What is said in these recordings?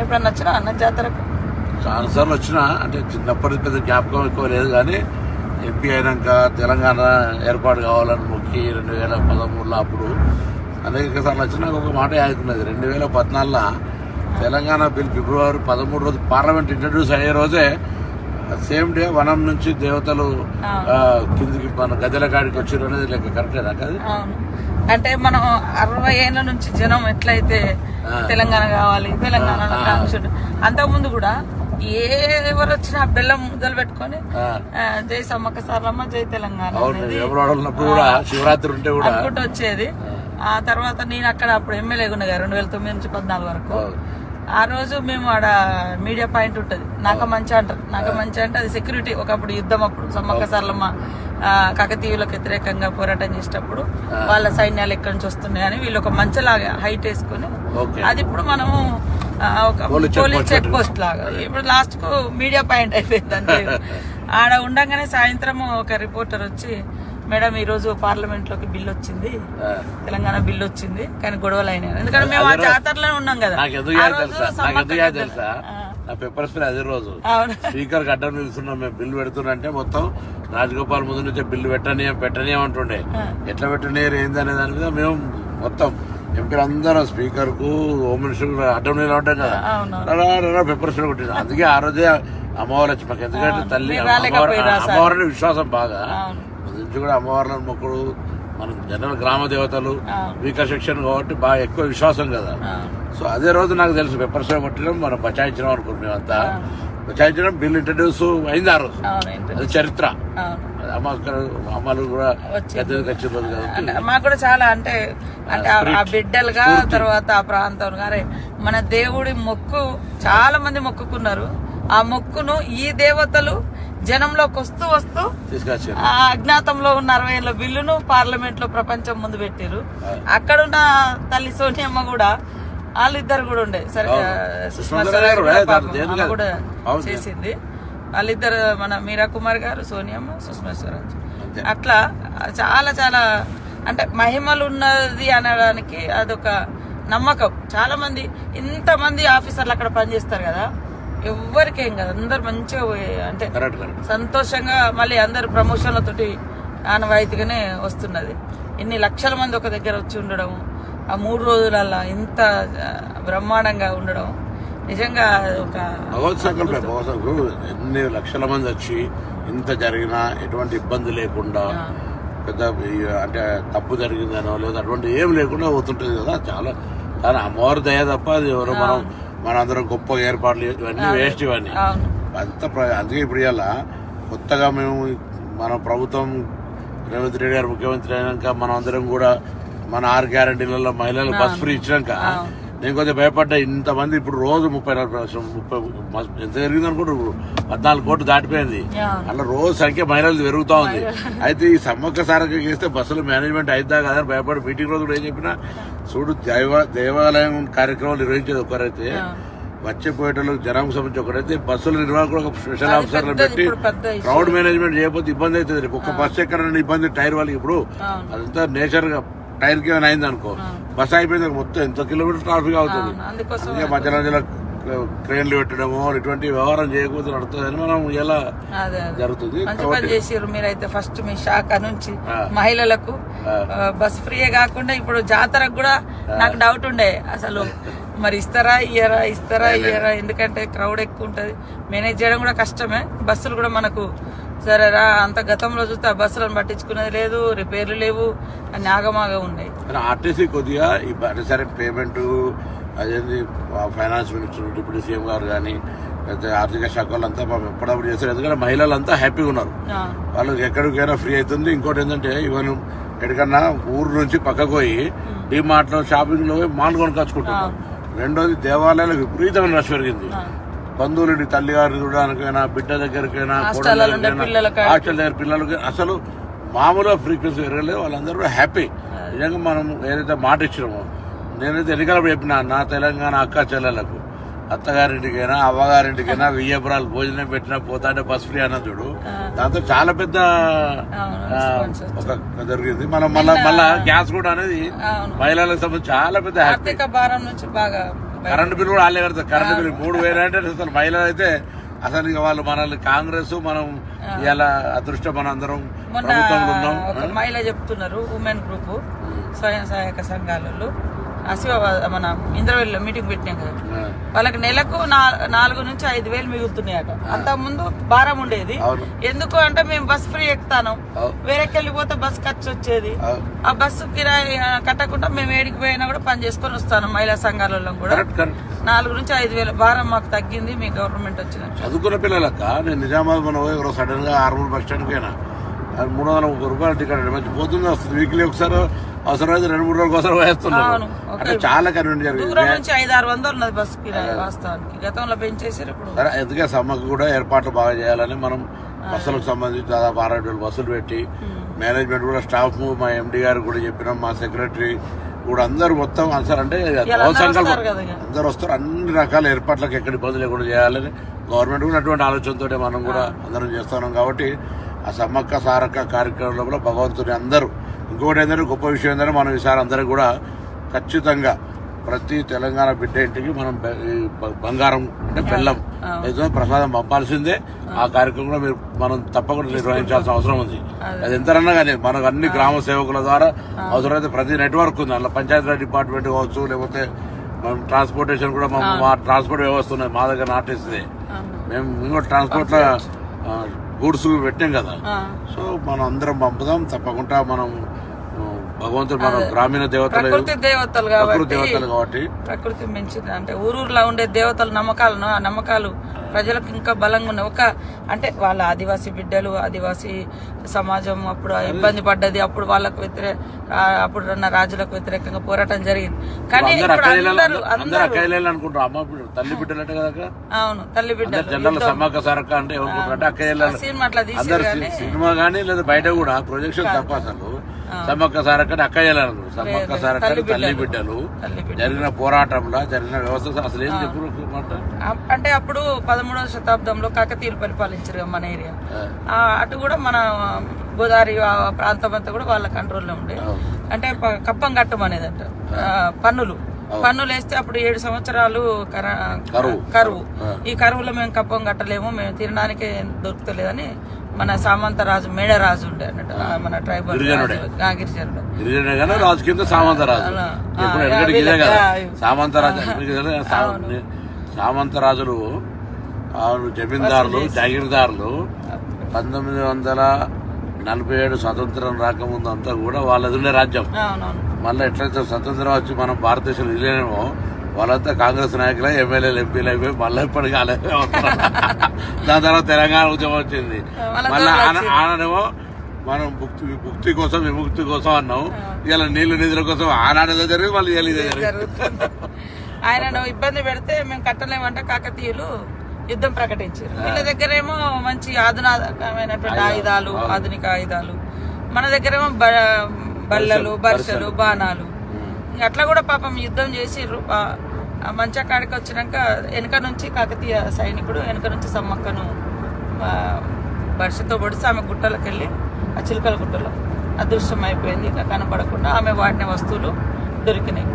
ఎప్పుడన్నా వచ్చినా అన్న జాతరకు? చాలాసార్లు వచ్చినా, అంటే చిన్నప్పటి పెద్ద జ్ఞాపకం ఎక్కువ లేదు కానీ ఎంపీ అయినాక తెలంగాణ ఏర్పాటు కావాలని మొక్కి 2013లో అప్పుడు అనేక సార్లు వచ్చినా ఒక మాట ఆగుతున్నది. 2014లో తెలంగాణ బిల్ ఫిబ్రవరి 13 రోజు పార్లమెంట్ ఇంట్రడ్యూస్ అయ్యే రోజే సేమ్ డే వనం నుంచి దేవతలు కిందికి మన గద్దెల కాడికి వచ్చారు అనేది లెక్క కరెక్టేనా కాదు? అంటే మనం 60 ఏళ్ల నుంచి జనం ఎట్లయితే తెలంగాణ కావాలి తెలంగాణ అంతకుముందు కూడా ఎవరు వచ్చినా బెల్లం ముద్దలు పెట్టుకొని జై సమ్మక్క సారలమ్మ జై తెలంగాణ శివరాత్రి ఉంటే కూడా అనుకుంటూ వచ్చేది. ఆ తర్వాత నేను అక్కడ అప్పుడు ఎమ్మెల్యేగా ఉన్నా 2009 నుంచి 14 వరకు. ఆ రోజు మేము ఆడ మీడియా పాయింట్ ఉంటది, నాక మంచి అంటారు. నాక మంచి అంటే అది సెక్యూరిటీ. ఒకప్పుడు యుద్ధం అప్పుడు సమ్మక్క సారలమ్మ కాకతీయులకు వ్యతిరేకంగా పోరాటం చేసేటప్పుడు వాళ్ళ సైన్యాలు ఎక్కడి నుంచి వస్తున్నాయని వీళ్ళు ఒక మంచలాగా హైట్ వేసుకుని, అది ఇప్పుడు మనము ఒక పోలీస్ చెక్ పోస్ట్ లాగా ఇప్పుడు లాస్ట్ కు మీడియా పాయింట్ అయిపోయింది అంతే. ఆడ ఉండగానే సాయంత్రం ఒక రిపోర్టర్ వచ్చి, మేడం ఈ రోజు పార్లమెంట్ లోకి బిల్లు వచ్చింది, తెలంగాణ బిల్లు వచ్చింది కానీ గొడవలు అయినాయి. ఎందుకంటే మేము ఆ జాతరలో ఉన్నాం కదా. నా పేపర్ స్ప్రే అదే రోజు స్పీకర్ గడ్డం నిలుస్తున్నాం, మేము బిల్లు పెడుతున్నంటే మొత్తం రాజగోపాల్ ముందు నుంచి బిల్లు పెట్టనీయమంటుండే. ఎట్లా పెట్టనీయరు ఏంది అనే దాని మీద మేము మొత్తం ఎంపీలు అందరం స్పీకర్ కు హోమ్ మినిస్టర్ అడ్డం నిలబడ్డాం కదా, పేపర్ స్ప్రే కొట్టిన. అందుకే ఆ రోజే అమ్మవారు వచ్చి మాకు, ఎందుకంటే తల్లి అమ్మవారిని విశ్వాసం బాగా నుంచి కూడా అమ్మవార్లను మొక్కుడు, మన జనరల్ గ్రామ దేవతలు వీకర్ సెక్షన్ కాబట్టి బాగా ఎక్కువ విశ్వాసం కదా. సో అదే రోజు నాకు తెలుసు పేపర్ స్ప్రే కొట్టడం మనం బచాయించడం అనుకుంటున్నాం. మేమంతా బచాయించడం బిల్ ఇంట్రడ్యూస్ అయింది ఆ రోజు, అది చరిత్ర. అమ్మలు కూడా వచ్చిన రోజు కదా. మాకు కూడా చాలా అంటే ఆ బిడ్డలుగా తర్వాత ఆ ప్రాంతం గారే మన దేవుడి మొక్కు చాలా మంది మొక్కుకున్నారు. ఆ మొక్కును ఈ దేవతలు జనంలోకి వస్తూ వస్తూ అజ్ఞాతంలో ఉన్న 60 ఏళ్ల బిల్లును పార్లమెంట్ లో ప్రపంచం ముందు పెట్టారు. అక్కడున్న తల్లి సోనియమ్మ కూడా వాళ్ళిద్దరు కూడా ఉండే, సరే సుష్మా స్వరాజ్ కూడా చేసింది. వాళ్ళిద్దరు మన మీరా కుమార్ గారు, సోనియమ్మ, సుష్మా స్వరాజ్. అట్లా చాలా చాలా అంటే మహిమలు ఉన్నది అనడానికి అదొక నమ్మకం. చాలా మంది ఇంతమంది ఆఫీసర్లు అక్కడ పనిచేస్తారు కదా, ఎవ్వరికేం కదా, అందరు మంచిగా అంటే సంతోషంగా మళ్ళీ అందరు ప్రమోషన్లతోటి ఆనవాయితీగానే వస్తున్నది. ఇన్ని లక్షల మంది ఒక దగ్గర వచ్చి ఉండడం, ఆ 3 రోజులల్లా ఇంత బ్రహ్మాండంగా ఉండడం నిజంగా ఒక ఎన్ని లక్షల మంది వచ్చి ఇంత జరిగినా ఎటువంటి ఇబ్బంది లేకుండా, పెద్ద అంటే తప్పు జరిగిందనో లేదా అటువంటి ఏం లేకుండా పోతుంటది కదా. చాలా చాలా అమ్మవారి దయ తప్ప అది ఎవరో మనందరం గొప్ప ఏర్పాట్లు ఇవన్నీ వేస్ట్, ఇవన్నీ అంత. అందుకే ఇప్పుడు ఇలా కొత్తగా మేము మన ప్రభుత్వం రేవంత్ రెడ్డి గారు ముఖ్యమంత్రి అయినాక మనం అందరం కూడా మన 6 గ్యారంటీలలో మహిళలకు బస్ ఫ్రీ ఇచ్చినాక నేను కొంచెం భయపడ్డా. ఇంతమంది ఇప్పుడు రోజు 30 ఎంత జరిగింది అనుకుంటారు, 14 కోట్లు దాటిపోయింది. అలా రోజు సంఖ్య మహిళలు పెరుగుతా ఉంది. అయితే ఈ సమ్మక్క సారక్క చేస్తే బస్సులు మేనేజ్మెంట్ అయిద్దా కదా అని భయపడి మీటింగ్ రోజు కూడా ఏం చెప్పినా, చూడు దేవాలయం కార్యక్రమాలు నిర్వహించేది ఒకరైతే, వచ్చేపోయేటోళ్ళకి జనానికి సంబంధించి ఒకరైతే, బస్సుల నిర్వాహకులు ఒక స్పెషల్ ఆఫీసర్లు పెట్టి క్రౌడ్ మేనేజ్మెంట్ చేయకపోతే ఇబ్బంది అవుతుంది. రేపు ఒక బస్సు ఎక్కడైనా ఇబ్బంది టైర్ వాళ్ళకి, ఇప్పుడు అదంతా నేచర్ గా టైర్ కి ఏమైనా అయింది అనుకో, బస్ అయిపోయింది మొత్తం ఎంత కిలోమీటర్ ట్రాఫిక్ అవుతుంది. అందుకే మధ్య మధ్యలో క్రేన్లు పెట్టడము ఇటువంటి వ్యవహారం చేయకపోతే నడుతుందని మనం ఎలా జరుగుతుంది. మీరైతే ఫస్ట్ మీ శాఖ నుంచి మహిళలకు బస్ ఫ్రీయే కాకుండా ఇప్పుడు జాతరకు కూడా నాకు డౌట్ ఉండే, అసలు మరి ఇస్తారా ఇయ్యరా ఎందుకంటే క్రౌడ్ ఎక్కువ ఉంటది, మేనేజ్ చేయడం కూడా కష్టమే. బస్సులు కూడా మనకు సరేరా అంత గతంలో చూస్తే ఆ బస్సులను పట్టించుకునేది లేదు, రిపేర్లు లేవు, అన్ని ఆగమాగా ఉన్నాయి. ఆర్టీసీ కొద్దిగా సరే పేమెంట్ అదేంటి ఫైనాన్స్ మినిస్టర్ డిప్యూటీ సీఎం గారు కానీ లేకపోతే ఆర్థిక శాఖ వాళ్ళంతా ఎప్పుడప్పుడు చేస్తారు. ఎందుకంటే మహిళలంతా హ్యాపీగా ఉన్నారు, వాళ్ళకి ఎక్కడికైనా ఫ్రీ అవుతుంది. ఇంకోటి ఏంటంటే ఇవన్నీ ఎక్కడికన్నా ఊరు నుంచి పక్కకు పోయి డిమార్ట్ లో షాపింగ్ లో మాల్ కొనుకొచ్చుకుంటున్నారు. రెండోది దేవాలయాలకు విపరీతమైన రష్ పెరిగింది. బంధువులు తల్లి గారిని చూడడానికైనా, బిడ్డ దగ్గరికైనా, హాస్టల్ దగ్గర పిల్లలకి అసలు మామూలుగా ఫ్రీక్వెన్సీ పెరగలేదు. వాళ్ళందరూ హ్యాపీ. నిజంగా మనం ఏదైతే మాట ఇచ్చినామో, నేనైతే ఎన్నికలప్పుడు చెప్పినా నా తెలంగాణ అక్క చెల్లెలకు అత్తగారింటికైనా అవ్వగారింటికైనా 1000 ఎకరాలు భోజనం పెట్టినా పోతాంటే బస్ ఫ్రీ అన్న చూడు, దాంతో చాలా పెద్ద ఒక జరిగింది. మనం మళ్ళా గ్యాస్ కూడా అనేది మహిళలకు సంబంధించి చాలా పెద్ద ఆర్థిక భారం నుంచి బాగా కరెంట్ బిల్ కూడా వాళ్ళే కడతారు. కరెంట్ బిల్ 3,000 అంటే అసలు మహిళలు అయితే అసలు ఇక వాళ్ళు మనల్ని కాంగ్రెస్ మనం ఇలా అదృష్టం మన అందరం ప్రభుత్వంలో ఉన్నాం. ఒక మహిళ చెప్తున్నారు, ఉమెన్ గ్రూప్ స్వయం సహాయక సంఘాలలో మన ఇంద్రవెల్లిలో మీటింగ్ పెట్టినాం కదా, వాళ్ళకి నెలకు 4,000 నుంచి 5,000 మిగులుతున్నాయట. అంత ముందు భారం ఉండేది. ఎందుకు అంటే మేము బస్ ఫ్రీ ఎక్కుతాను, వేరేకి వెళ్ళిపోతే బస్ ఖర్చు వచ్చేది. ఆ బస్సు కిరాయి కట్టకుండా మేము ఏడికి పోయినా కూడా పని చేసుకొని వస్తాను. మహిళా సంఘాలలో కూడా 4,000 నుంచి 5,000 భారం మాకు తగ్గింది మీ గవర్నమెంట్ వచ్చిన. చదువుకున్న పిల్లలక్క నేను నిజామాబాద్ మనం సడన్ గా ఆర్మూర్ బస్ స్టాండ్ కైనా 300 రూపాయలు టికెట్ మంచి పోతుంది వస్తుంది. వీక్లీ ఒకసారి అవసరమైతే 2-3 రోజుల కోసం వేస్తున్నారు. అంటే చాలా కన్వీనియంట్ జరిగింది. 500-600 ఉన్నది బస్ కిరాయి వాస్తవానికి, గతంలో పెంచేసారు. ఇప్పుడు ఎందుకే సమ్మకు కూడా ఏర్పాట్లు బాగా చేయాలని మనం బస్సులకు సంబంధించి దాదాపు 6-7 బస్సులు పెట్టి మేనేజ్మెంట్ కూడా స్టాఫ్ మా ఎండి గారు కూడా చెప్పినాం, మా సెక్రటరీ కూడా అందరు మొత్తం ఆన్సర్ అంటే అందరు వస్తారు. అన్ని రకాల ఏర్పాట్లకు ఎక్కడ ఇబ్బంది లేకుండా చేయాలని గవర్నమెంట్ కూడా అటువంటి ఆలోచనతో మనం కూడా అందరం చేస్తున్నాం. కాబట్టి ఆ సమ్మక్క సారక్క కార్యక్రమంలో కూడా భగవంతుని అందరూ ఇంకోటి ఏంటంటే గొప్ప విషయం ఏంటంటే మనం ఈసారి అందరూ కూడా ఖచ్చితంగా ప్రతి తెలంగాణ బిడ్డ ఇంటికి మనం బంగారం అంటే బెల్లం ఏదో ప్రసాదం పంపాల్సిందే. ఆ కార్యక్రమంలో మనం తప్పకుండా నిర్వహించాల్సిన అవసరం ఉంది. అది ఎంతరన్నా కానీ మనకు అన్ని గ్రామ సేవకుల ద్వారా అవసరమైతే ప్రతి నెట్వర్క్ ఉంది. అందులో పంచాయతీరాజ్ డిపార్ట్మెంట్ కావచ్చు, లేకపోతే మనం ట్రాన్స్పోర్టేషన్ కూడా మా ట్రాన్స్పోర్ట్ వ్యవస్థ ఉన్నది మా దగ్గర నాటేస్తుంది. మేము ఇంకో ట్రాన్స్పోర్ట్ లో గూడ్స్ పెట్టాం కదా. సో మనం అందరం పంపుదాం తప్పకుండా. మనం భగవంతుడు మనం గ్రామీణ దేవతలు కాబట్టి ప్రకృతి మించింది అంటే ఊరూరులో ఉండే దేవతల నమ్మకాలను, ఆ నమ్మకాలు ప్రజలకు ఇంకా బలంగా ఉన్నాయి. అంటే వాళ్ళ ఆదివాసీ బిడ్డలు, ఆదివాసీ సమాజం అప్పుడు ఇబ్బంది పడ్డది. అప్పుడు వాళ్ళకు అప్పుడున్న రాజులకు వ్యతిరేకంగా పోరాటం జరిగింది. కానీ అనుకుంటారు అమ్మ తల్లి బిడ్డలు అంటే కదా. అవును, తల్లి బిడ్డలు జనరల్ సమ్మక్క సారక్క అంటే సినిమా గానీ లేదా బయట కూడా ప్రొజెక్షన్ తప్ప అసలు సమ్మక్క సారక్క అక్కయ్యాలనుకుంటారు. సమ్మక్క సారక్క తల్లి బిడ్డలు జరిగిన పోరాటంలో జరిగిన వ్యవస్థ అసలు ఏం చెప్పు అంటే అప్పుడు 13వ శతాబ్దంలో కాకతీయులు పరిపాలించారు మన ఏరియా. అటు కూడా మన గోదావరి ప్రాంతం అంతా కూడా వాళ్ళ కంట్రోల్లో ఉండే. అంటే కప్పం కట్టం అనేది అంట పన్నులు వేస్తే అప్పుడు 7 సంవత్సరాలు కరువు. ఈ కరువులో మేము కప్పం కట్టలేము, మేము తినడానికే దొరుకుతలేదని మన సామంతరాజు మేడరాజు ఉండే అన్నట్టు, మన ట్రైబల్ గిరిజనుడు రాజు కింద సామంతరాజులు జమీందారులు జాగీర్దారులు 1947 స్వతంత్రం రాకముందు అంతా కూడా వాళ్ళది ఉండే రాజ్యం. మళ్ళీ ఎట్లయితే స్వతంత్రం వచ్చి మనం భారతదేశంలో విలీనమో వాళ్ళంతా కాంగ్రెస్ నాయకులు, ఎమ్మెల్యేలు, ఎంపీలు అయిపోయి మళ్ళీ ఇప్పటికీ అలాగే వస్తున్నారు. దాని తర్వాత తెలంగాణ ఉద్యమం వచ్చింది. మళ్ళీ ఆనాడేమో మనం ముక్తి కోసం విముక్తి కోసం అన్నాం. ఇలా నీళ్లు నిధుల కోసం ఆనాడేదో జరిగింది, మళ్ళీ ఇదే జరిగింది. ఆయనను ఇబ్బంది పెడితే మేము కట్టలేమంటే కాకతీయులు యుద్ధం ప్రకటించారు. వీళ్ళ దగ్గరేమో మంచి ఆధునికమైనటువంటి ఆయుధాలు, ఆధునిక ఆయుధాలు, మన దగ్గరేమో బల్లలు, బర్షలు, బాణాలు. అట్లా కూడా పాపం యుద్ధం చేసిర్రు. మంచా కాడికి వచ్చినాక వెనక నుంచి కాకతీయ సైనికుడు వెనక నుంచి సమ్మక్కను బర్షతో పొడిచి ఆమె గుట్టలకు వెళ్ళి ఆ చిలుకల గుట్టలో అదృశ్యం అయిపోయింది. ఇక కనపడకుండా ఆమె వాడిన వస్తువులు దొరికినాయి.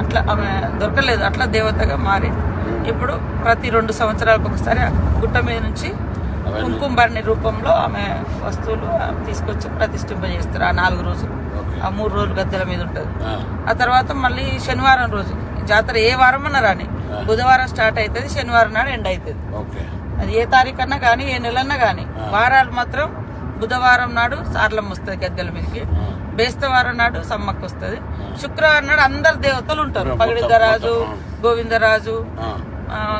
అట్లా ఆమె దొరకలేదు, అట్లా దేవతగా మారి ఇప్పుడు ప్రతి 2 సంవత్సరాలకు ఒకసారి గుట్ట మీద నుంచి కుంకుమబర్ణి రూపంలో ఆమె వస్తువులు తీసుకొచ్చి ప్రతిష్ఠింపజేస్తారు. ఆ 4 రోజులు, ఆ 3 రోజులు గద్దెల మీద ఉంటుంది. ఆ తర్వాత మళ్ళీ శనివారం రోజు జాతర ఏ వారం అన్నా రాని, బుధవారం స్టార్ట్ అవుతుంది, శనివారం నాడు ఎండ్ అవుతుంది. అది ఏ తారీఖు అన్నా కానీ ఏ నెలన్నా కానీ. వారాలు మాత్రం బుధవారం నాడు సార్లమ్మ వస్తుంది గద్దెల మీదకి, బేస్తవారం నాడు సమ్మక్క వస్తుంది, శుక్రవారం నాడు అందరు దేవతలు ఉంటారు. పగడిద్దరాజు, గోవిందరాజు.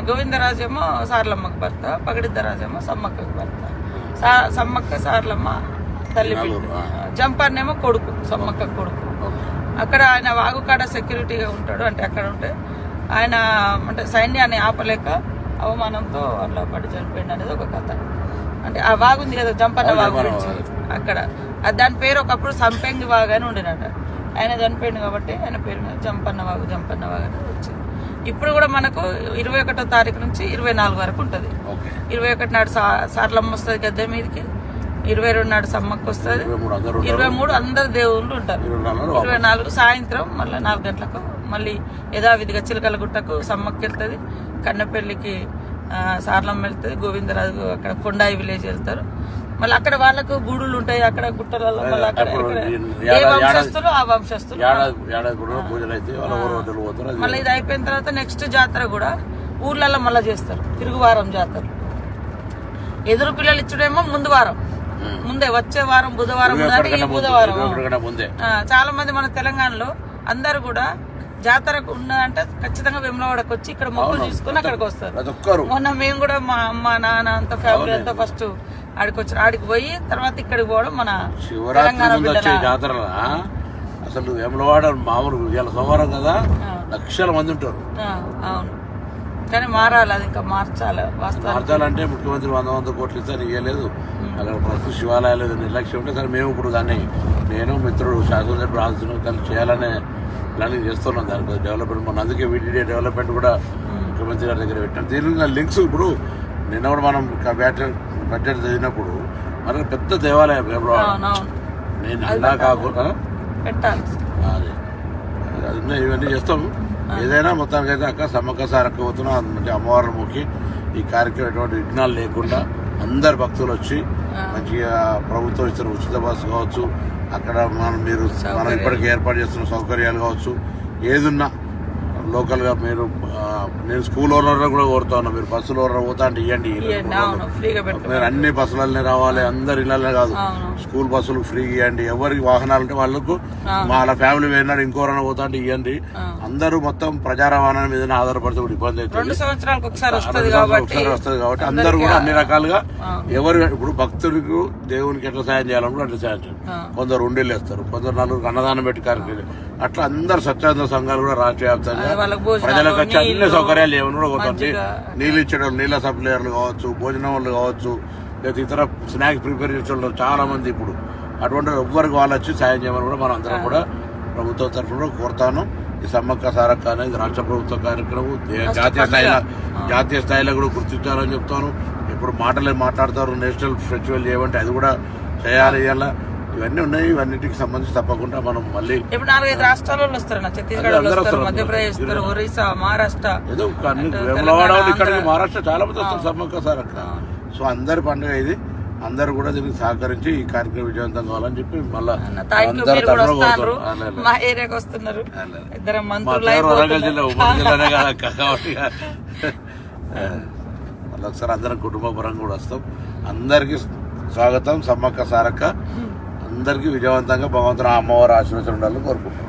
గోవిందరాజు ఏమో సార్లమ్మకు భర్త, పగడిద్దరాజు ఏమో సమ్మక్కకు భర్త. సమ్మక్క సార్లమ్మ తల్లి బిడ్డ, జంపన్నేమో కొడుకు, సమ్మక్క కొడుకు. అక్కడ ఆయన వాగుకాడ సెక్యూరిటీగా ఉంటాడు. అంటే అక్కడ ఉంటే ఆయన అంటే సైన్యాన్ని ఆపలేక అవమానంతో అట్లా పడి చనిపోయింది అనేది ఒక కథ. అంటే ఆ వాగుంది కదా జంపన్న వాగు గురించి, అక్కడ దాని పేరు ఒకప్పుడు సంపెంగి వాగు అని ఉండినట. ఆయన చనిపోయింది కాబట్టి ఆయన పేరు మీద జంపన్న వాగు అని వచ్చింది. ఇప్పుడు కూడా మనకు 21వ తారీఖు నుంచి 24 వరకు ఉంటుంది. 21 నాడు సార్లమ్మ వస్తుంది గద్దె మీదకి, 22 నాడు సమ్మక్క వస్తుంది, 23 అందరు దేవుళ్ళు ఉంటారు, 24 సాయంత్రం మళ్ళీ 4 గంటలకు మళ్ళీ యథావిధిగా చిలకలగుట్టకు సమ్మక్క వెళ్తుంది, కన్నెపల్లికి సార్లమ్మ వెళ్తుంది, గోవిందరాజు అక్కడ కొండాయి విలేజ్ వెళ్తారు. మళ్ళీ అక్కడ వాళ్ళకు గూడులు ఉంటాయి, అక్కడ గుట్టలలో మళ్ళీ అక్కడ ఏ వంశస్థులు ఆ వంశస్థులు. మళ్ళీ ఇది అయిపోయిన తర్వాత నెక్స్ట్ జాతర కూడా ఊర్లలో మళ్ళీ చేస్తారు, తిరుగువారం జాతర. ఎదురు పిల్లలు ఇచ్చుడేమో ముందు వారం ముందే, వచ్చే వారం బుధవారం ఈ బుధవారం. చాలా మంది మన తెలంగాణలో అందరు కూడా జాతరకు ఉన్నదంటే ఖచ్చితంగా వేములవాడకు వచ్చి ఇక్కడ మొక్కులు తీసుకుని అక్కడికి వస్తారు. మొన్న మేము కూడా మా అమ్మ నాన్న అంతా ఫ్యామిలీ అంతా ఫస్ట్ ఆడికి వచ్చారు, ఆడికి పోయి తర్వాత ఇక్కడికి పోవడం మన శివరాత్రి జాతర. అసలు వేములవాడ మామూలు ఇవాళ సోమవారం కదా, లక్షల మంది ఉంటారు. అవును, కానీ మారాలి, అది ఇంకా మార్చాలంటే ముఖ్యమంత్రి 100 కోట్లు ఇస్తాను ఇవ్వలేదు. అక్కడ ప్రతి శివాలయాలు నిర్లక్ష్యం ఉంటే సరే మేము ఇప్పుడు దాన్ని నేను మిత్రుడు శాసనసభ్యుడు రాజు కలిసి చేయాలనే ప్లానింగ్ చేస్తున్నాం. దానికి డెవలప్మెంట్ మన అందుకే వీటీడీ డెవలప్మెంట్ కూడా ముఖ్యమంత్రి గారి దగ్గర పెట్టాం. దీని లింక్స్ ఇప్పుడు నిన్న కూడా మనం బడ్జెట్ చదివినప్పుడు మనకు పెద్ద దేవాలయం నేను అలా కాకుండా అదే ఇవన్నీ చేస్తాం. ఏదైనా మొత్తానికి అయితే అక్క సమ్మక్క సారక్క పోతున్నాం, మంచి అమ్మవారిని మొక్కి ఈ కార్యక్రమం ఎటువంటి విఘ్నాలు లేకుండా అందరు భక్తులు వచ్చి మంచిగా ప్రభుత్వం ఇస్తున్న ఉచిత బస్సు కావచ్చు, అక్కడ మనం ఇప్పటికీ ఏర్పాటు చేస్తున్న సౌకర్యాలు కావచ్చు, ఏదున్నా లోకల్ గా నేను స్కూల్ ఓనర్ కూడా కోరుతా ఉన్నా, మీరు బస్సులో పోతా అంటే ఇవ్వండి. మీరు అన్ని బస్సులనే రావాలి, అందరు ఇళ్ళనే కాదు, స్కూల్ బస్సులు ఫ్రీ ఇవ్వండి. ఎవరికి వాహనాలు ఉంటే వాళ్ళకు వాళ్ళ ఫ్యామిలీ పోయినాడు ఇంకోరైనా పోతా అంటే ఇవ్వండి. అందరూ మొత్తం ప్రజా రవాణా మీద ఆధారపడితే కూడా ఇబ్బంది అవుతుంది. 2 సంవత్సరాలకు ఒకసారి వస్తుంది కాబట్టి అందరూ కూడా అన్ని రకాలుగా ఎవరు ఇప్పుడు భక్తుడికి దేవునికి ఎట్లా సాయం చేయాలనుకుంటే అట్లా సాయం చేయాలి. కొందరు ఉండేళ్ళు వేస్తారు, కొందరు 4 అన్నదానం పెట్టి కార్యక్రమం. అట్లా అందరు స్వచ్ఛంద సంఘాలు కూడా రాష్ట్ర వ్యాప్తంగా ప్రజలకు వచ్చి అన్ని సౌకర్యాలు ఏమైనా కూడా పోతుంది. నీళ్ళు ఇచ్చడం, నీళ్ళ సప్లైయర్లు కావచ్చు, భోజనం వాళ్ళు కావచ్చు, లేదా ఇతర స్నాక్స్ ప్రిపేర్ చేసే చాలా మంది ఇప్పుడు అటువంటి ఎవ్వరికి వాళ్ళు వచ్చి సాయం చేయమని కూడా మనం అందరం కూడా ప్రభుత్వం తరఫున కోరుతాను. ఈ సమ్మక్క సారక్క అనేది రాష్ట్ర ప్రభుత్వ కార్యక్రమం, జాతీయ స్థాయిలో కూడా గుర్తించాలని చెప్తాను. ఇప్పుడు మాట్లాడతారు, నేషనల్ ఫెస్టివల్ చేయమంటే అది కూడా చేయాలి. ఇలా ఇవన్నీ ఉన్నాయి, ఇవన్నిటికి సంబంధించి తప్పకుండా మనం మళ్ళీ ఇప్పుడు 4-5 రాష్ట్రాలలో వస్తారు, ఛత్తీస్గఢ్, మధ్యప్రదేశ్, ఒరిస్సా, మహారాష్ట్ర, ఏదో వేములవాడ ఇక్కడికి మహారాష్ట్ర చాలా మంది వస్తారు సమ్మక్క సారక్క. సో అందరి పండుగ ఇది, అందరు కూడా దీనికి సహకరించి ఈ కార్యక్రమం విజయవంతం కావాలని చెప్పి మళ్ళా మా ఏరియాకి వస్తున్నారు. వరంగల్ జిల్లా ఉమ్మడి జిల్లానే కాదక్క, కాబట్టి మళ్ళీ ఒకసారి అందరం కుటుంబ పరంగా కూడా వస్తాం. అందరికి స్వాగతం. సమ్మక్క సారక్క అందరికీ విజయవంతంగా భగవంతుని అమ్మవారి ఆశీర్వచనం ఉండాలని కోరుకుంటున్నాం.